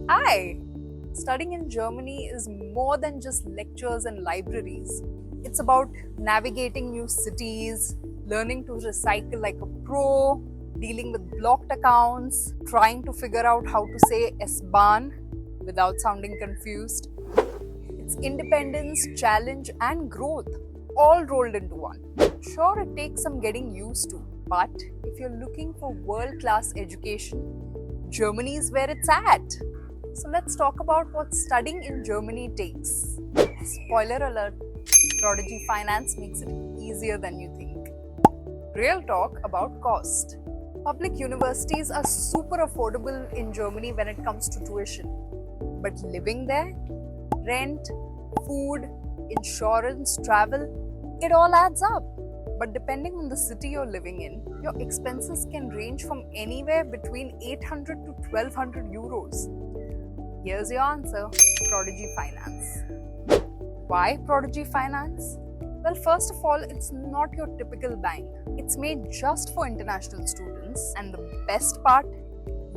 Hi! Studying in Germany is more than just lectures and libraries. It's about navigating new cities, learning to recycle like a pro, dealing with blocked accounts, trying to figure out how to say S-Bahn without sounding confused. It's independence, challenge, and growth all rolled into one. Sure, it takes some getting used to, but if you're looking for world class education, Germany is where it's at. So let's talk about what studying in Germany takes. Spoiler alert, Prodigy Finance makes it easier than you think. Real talk about cost. Public universities are super affordable in Germany when it comes to tuition. But living there, rent, food, insurance, travel, it all adds up. But depending on the city you're living in, your expenses can range from anywhere between 800 to 1200 euros. Here's your answer, Prodigy Finance. Why Prodigy Finance? Well, first of all, it's not your typical bank. It's made just for international students, and the best part,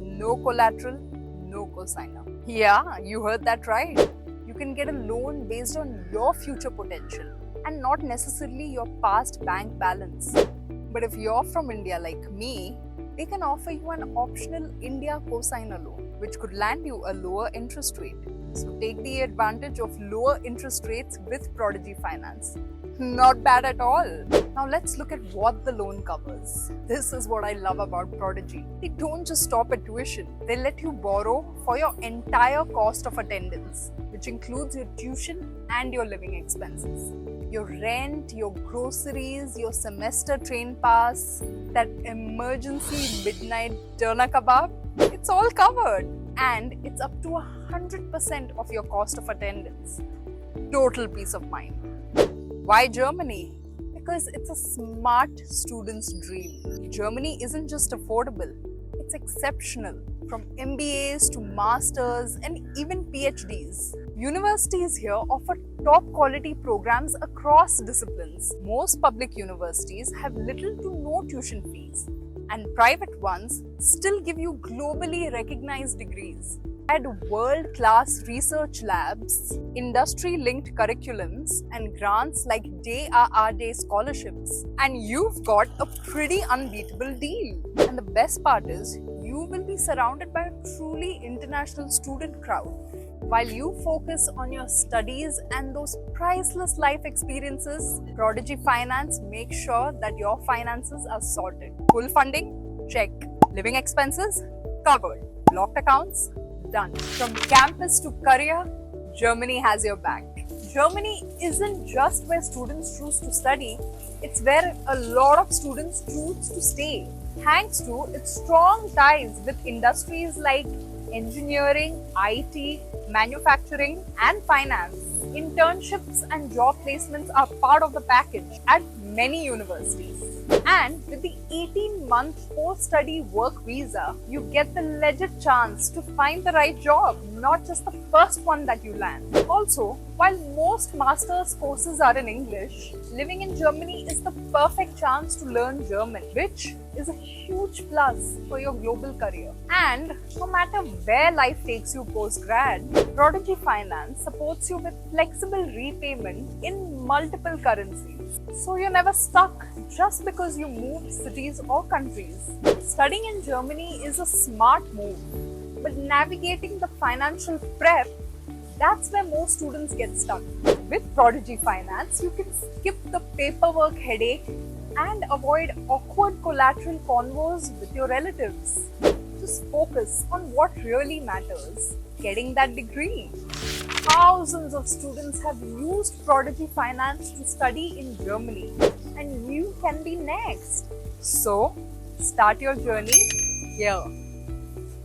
no collateral, no cosigner. Yeah, you heard that right. You can get a loan based on your future potential and not necessarily your past bank balance. But if you're from India like me, they can offer you an optional India cosigner loan, which could land you a lower interest rate. So take the advantage of lower interest rates with Prodigy Finance. Not bad at all. Now let's look at what the loan covers. This is what I love about Prodigy. They don't just stop at tuition. They let you borrow for your entire cost of attendance, which includes your tuition and your living expenses. Your rent, your groceries, your semester train pass, that emergency midnight doner kebab, it's all covered. And it's up to 100% of your cost of attendance. Total peace of mind. Why Germany? Because it's a smart student's dream. Germany isn't just affordable, it's exceptional. From MBAs to masters and even PhDs. Universities here offer top quality programs across disciplines. Most public universities have little to no tuition fees, and private ones still give you globally recognized degrees. Add world-class research labs, industry-linked curriculums, and grants like Day Day scholarships, and you've got a pretty unbeatable deal. And the best part is, you will be surrounded by a truly international student crowd. While you focus on your studies and those priceless life experiences, Prodigy Finance makes sure that your finances are sorted. Full funding? Check. Living expenses? Covered. Blocked accounts? Done. From campus to career, Germany has your back. Germany isn't just where students choose to study, it's where a lot of students choose to stay. Thanks to its strong ties with industries like engineering, IT, manufacturing, and finance. Internships and job placements are part of the package at many universities. And with the 18-month post-study work visa, you get the legit chance to find the right job, not just the first one that you land. Also, while most master's courses are in English, living in Germany is the perfect chance to learn German, which is a huge plus for your global career. And no matter where life takes you post-grad, Prodigy Finance supports you with flexible repayment in multiple currencies. So you're never stuck just because you moved cities or countries. Studying in Germany is a smart move, but navigating the financial prep, that's where most students get stuck. With Prodigy Finance, you can skip the paperwork headache and avoid awkward collateral convos with your relatives. Just focus on what really matters, getting that degree. Thousands of students have used Prodigy Finance to study in Germany, and you can be next. So, start your journey here.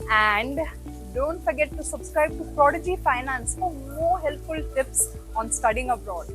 And don't forget to subscribe to Prodigy Finance for more helpful tips on studying abroad.